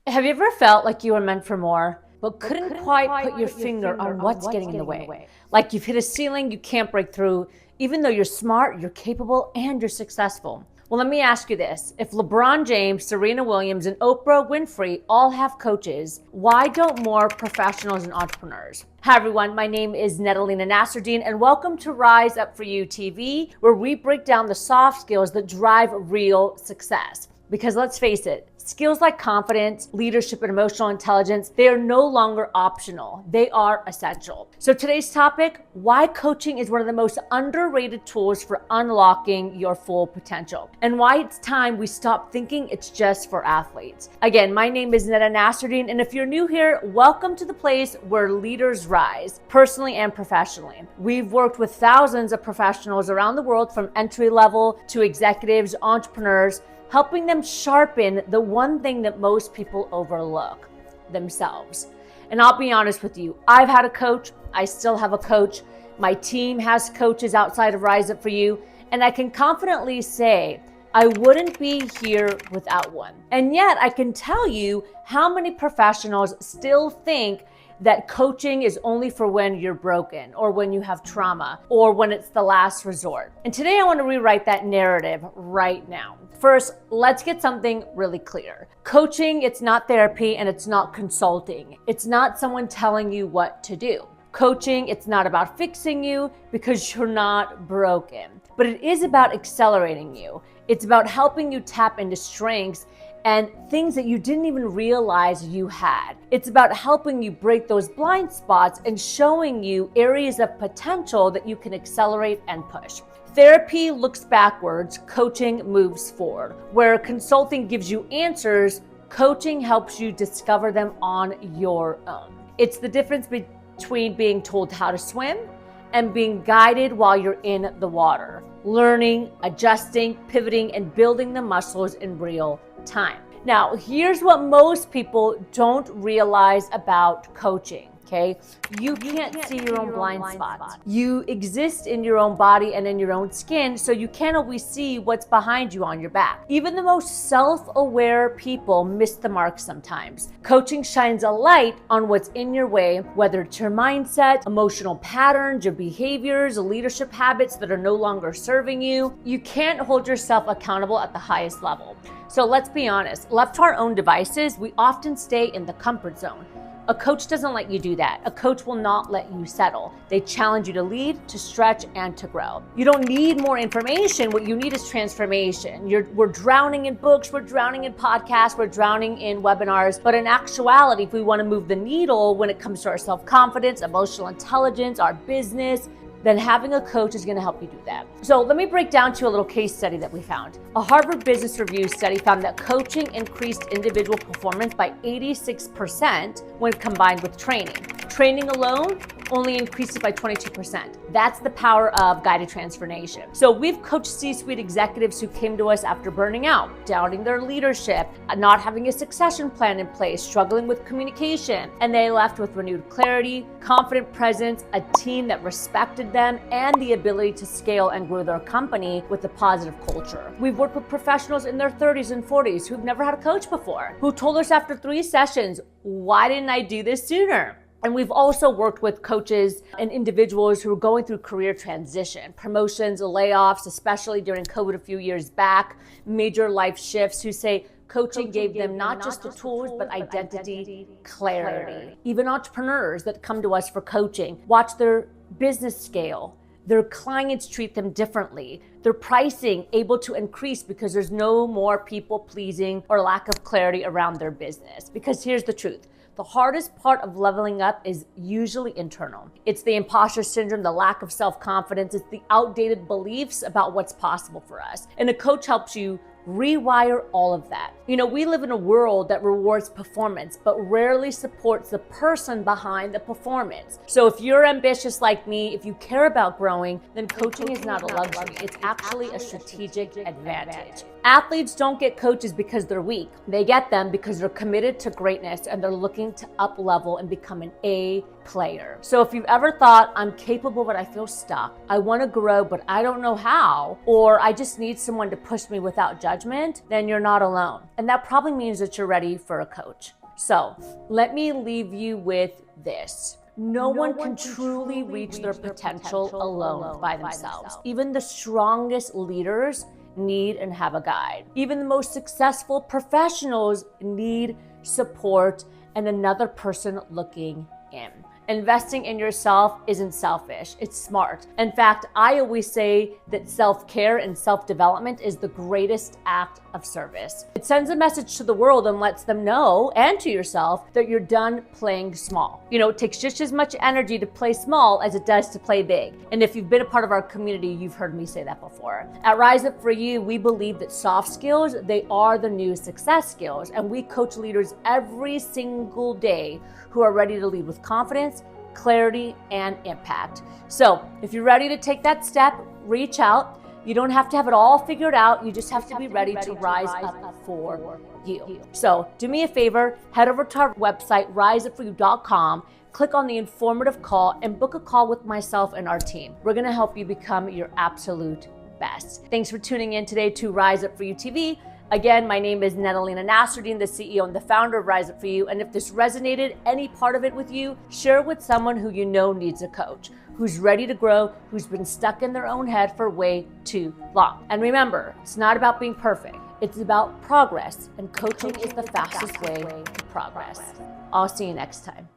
Have you ever felt like you were meant for more, but couldn't quite put your finger on what's getting in the way? Like you've hit a ceiling you can't break through, even though you're smart, you're capable, and you're successful. Well, let me ask you this. If LeBron James, Serena Williams, and Oprah Winfrey all have coaches, why don't more professionals and entrepreneurs? Hi everyone, my name is Lena Nasserdeen, and welcome to Rise Up For You TV, where we break down the soft skills that drive real success. Because let's face it, skills like confidence, leadership, and emotional intelligence, they are no longer optional. They are essential. So today's topic, why coaching is one of the most underrated tools for unlocking your full potential, and why it's time we stop thinking it's just for athletes. Again, my name is Lena Nasserdeen, and if you're new here, welcome to the place where leaders rise, personally and professionally. We've worked with thousands of professionals around the world, from entry level to executives, entrepreneurs, helping them sharpen the one thing that most people overlook, themselves. And I'll be honest with you, I've had a coach, I still have a coach, my team has coaches outside of Rise Up For You, and I can confidently say I wouldn't be here without one. And yet I can tell you how many professionals still think that coaching is only for when you're broken, or when you have trauma, or when it's the last resort. And today I want to rewrite that narrative right now. First, let's get something really clear. Coaching, it's not therapy and it's not consulting. It's not someone telling you what to do. Coaching, it's not about fixing you because you're not broken, but it is about accelerating you. It's about helping you tap into strengths and things that you didn't even realize you had. It's about helping you break those blind spots and showing you areas of potential that you can accelerate and push. Therapy looks backwards, coaching moves forward. Where consulting gives you answers, coaching helps you discover them on your own. It's the difference between being told how to swim and being guided while you're in the water, learning, adjusting, pivoting, and building the muscles in real time. Now, here's what most people don't realize about coaching, okay? You can't see your own blind spots. You exist in your own body and in your own skin, so you can't always see what's behind you on your back. Even the most self-aware people miss the mark sometimes. Coaching shines a light on what's in your way, whether it's your mindset, emotional patterns, your behaviors, leadership habits that are no longer serving you. You can't hold yourself accountable at the highest level. So let's be honest, left to our own devices, we often stay in the comfort zone. A coach doesn't let you do that. A coach will not let you settle. They challenge you to lead, to stretch, and to grow. You don't need more information. What you need is transformation. We're drowning in books, we're drowning in podcasts, we're drowning in webinars. But in actuality, if we want to move the needle when it comes to our self-confidence, emotional intelligence, our business, then having a coach is going to help you do that. So let me break down to a little case study that we found. A Harvard Business Review study found that coaching increased individual performance by 86% when combined with training. Training alone only increased it by 22%. That's the power of guided transformation. So we've coached C-suite executives who came to us after burning out, doubting their leadership, not having a succession plan in place, struggling with communication, and they left with renewed clarity, confident presence, a team that respected them, and the ability to scale and grow their company with a positive culture. We've worked with professionals in their 30s and 40s who've never had a coach before, who told us after 3 sessions, "Why didn't I do this sooner?" And we've also worked with coaches and individuals who are going through career transition, promotions, layoffs, especially during COVID a few years back, major life shifts, who say coaching gave them not just the tools, but identity, clarity. Even entrepreneurs that come to us for coaching, watch their business scale. Their clients treat them differently. Their pricing able to increase because there's no more people pleasing or lack of clarity around their business. Because here's the truth. The hardest part of leveling up is usually internal. It's the imposter syndrome, the lack of self-confidence. It's the outdated beliefs about what's possible for us. And a coach helps you rewire all of that. You know, we live in a world that rewards performance, but rarely supports the person behind the performance. So if you're ambitious like me, if you care about growing, then coaching is not a luxury. It's actually a strategic advantage. Athletes don't get coaches because they're weak. They get them because they're committed to greatness and they're looking to up level and become an A player. So if you've ever thought, I'm capable but I feel stuck, I want to grow but I don't know how, or I just need someone to push me without judgment, judgment, then you're not alone. And that probably means that you're ready for a coach. So let me leave you with this. No one can truly reach their potential alone by themselves. Even the strongest leaders need and have a guide. Even the most successful professionals need support and another person looking in. Investing in yourself isn't selfish, it's smart. In fact, I always say that self-care and self-development is the greatest act of service. It sends a message to the world and lets them know, and to yourself, that you're done playing small. It takes just as much energy to play small as it does to play big. And if you've been a part of our community, you've heard me say that before. At Rise Up For You, we believe that soft skills, they are the new success skills. And we coach leaders every single day who are ready to lead with confidence, clarity, and impact. So if you're ready to take that step, reach out. You don't have to have it all figured out. You just have to be ready to rise up for you. So do me a favor, head over to our website, riseupforyou.com, click on the informative call, and book a call with myself and our team. We're gonna help you become your absolute best. Thanks for tuning in today to Rise Up For You TV. Again, my name is Lena Nasserdeen, the CEO and the founder of Rise Up For You. And if this resonated, any part of it with you, share it with someone who you know needs a coach, who's ready to grow, who's been stuck in their own head for way too long. And remember, it's not about being perfect. It's about progress, and coaching is the fastest way to progress. I'll see you next time.